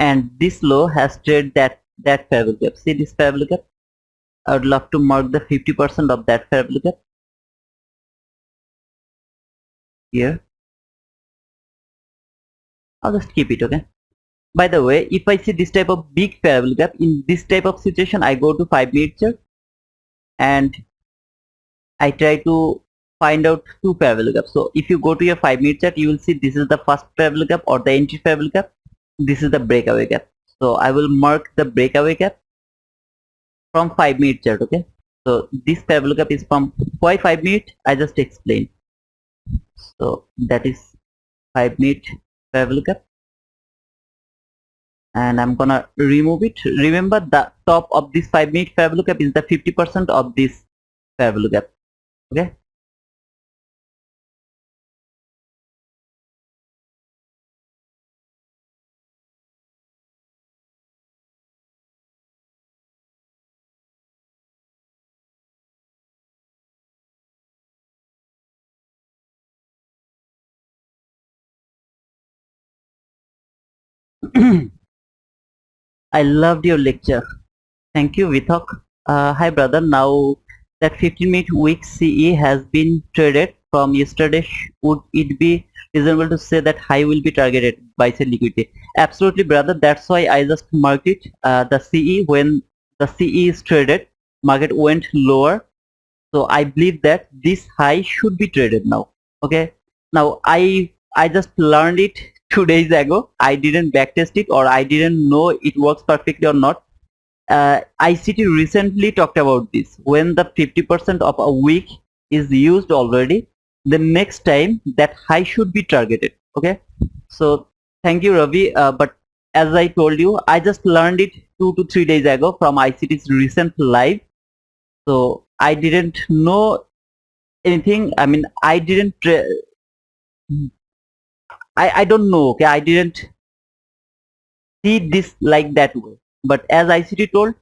and this low has traded that fair value gap. See this fair value gap? I would love to mark the 50% of that fair value gap here. I'll just keep it, okay? By the way, if I see this type of big fair value gap, in this type of situation, I go to 5-minute chart and I try to find out two fair value gaps. So if you go to your 5-minute chart, you will see this is the first fair value gap or the entry fair value gap. This is the breakaway gap. So I will mark the breakaway gap from 5-minute chart, okay? So this fair value gap is from why 5 minute? I just explained. So that is 5-minute fair value gap. And I'm gonna remove it. Remember, the top of this 5-minute fair value gap is the 50% of this fair value gap, okay? I loved your lecture. Thank you, Vithok. Hi, brother. Now that 15-minute week CE has been traded from yesterday, would it be reasonable to say that high will be targeted by sell liquidity? Absolutely, brother. That's why I just marked it. The CE, when the CE is traded, market went lower. So I believe that this high should be traded now. Okay. Now I just learned it 2 days ago. I didn't backtest it, or I didn't know it works perfectly or not. ICT recently talked about this. When the 50% of a week is used already, the next time that high should be targeted. Okay. So thank you, Ravi. But as I told you, I just learned it 2 to 3 days ago from ICT's recent live. So I didn't know anything. I mean, I didn't. I don't know. Okay, I didn't see this like that way. But as ICT told,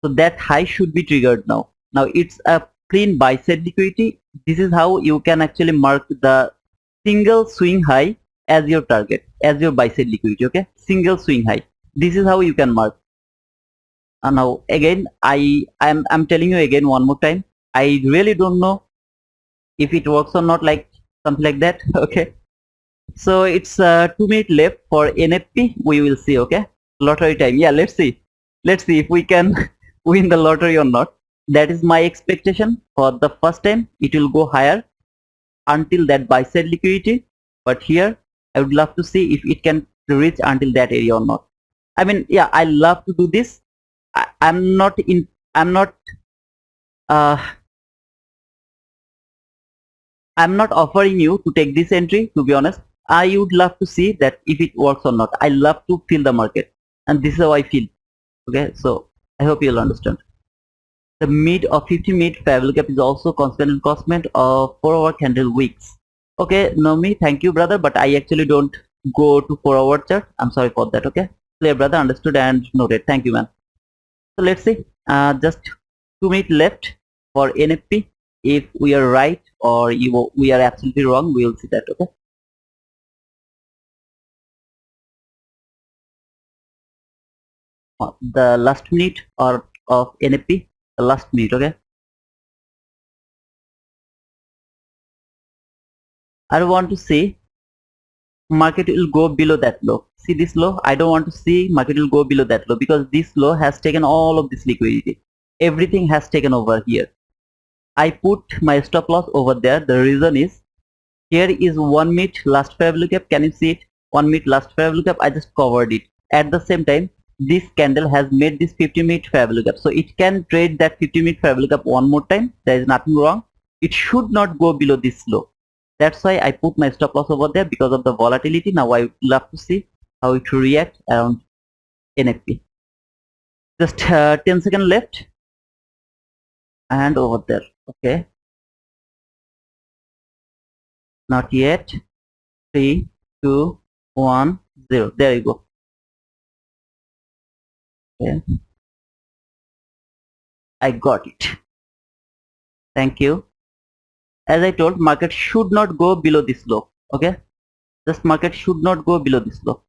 so that high should be triggered now. Now it's a clean buy side liquidity. This is how you can actually mark the single swing high as your target, as your buy side liquidity. Okay, single swing high. This is how you can mark. Now again, I'm telling you again one more time. I really don't know if it works or not, like something like that. Okay. So it's 2 minutes left for NFP. We will see. Okay, lottery time. Yeah, let's see. Let's see if we can win the lottery or not. That is my expectation. For the first time, it will go higher until that buy side liquidity. But here, I would love to see if it can reach until that area or not. I mean, yeah, I love to do this. I'm not uh, I'm not offering you to take this entry, to be honest. I would love to see that if it works or not. I love to feel the market, and this is how I feel. Okay, so I hope you'll understand. The mid of 50-minute fair value gap is also constant encroachment of 4-hour candle wicks. Okay, Nomi, thank you, brother, but I actually don't go to 4-hour chart. I'm sorry for that. Okay, clear, brother, understood and noted. Thank you, man. So let's see. Just 2 minutes left for NFP. If we are right or we are absolutely wrong, we will see that. Okay. The last minute or of NFP, the last minute. Okay. I want to see market will go below that low. See this low? I don't want to see market will go below that low, because this low has taken all of this liquidity. Everything has taken over here. I put my stop loss over there. The reason is, here is 1 minute last fair value gap. Can you see it? 1 minute last fair value gap. I just covered it. At the same time, this candle has made this 50-minute fair value gap. So it can trade that 50-minute fair value gap one more time. There is nothing wrong. It should not go below this low. That's why I put my stop loss over there, because of the volatility. Now I would love to see how it will react around NFP. Just 10 seconds left. And over there. Okay. Not yet. 3, 2, 1, 0. There you go. Okay. I got it. Thank you. As I told, market should not go below this low. Okay. This market should not go below this low.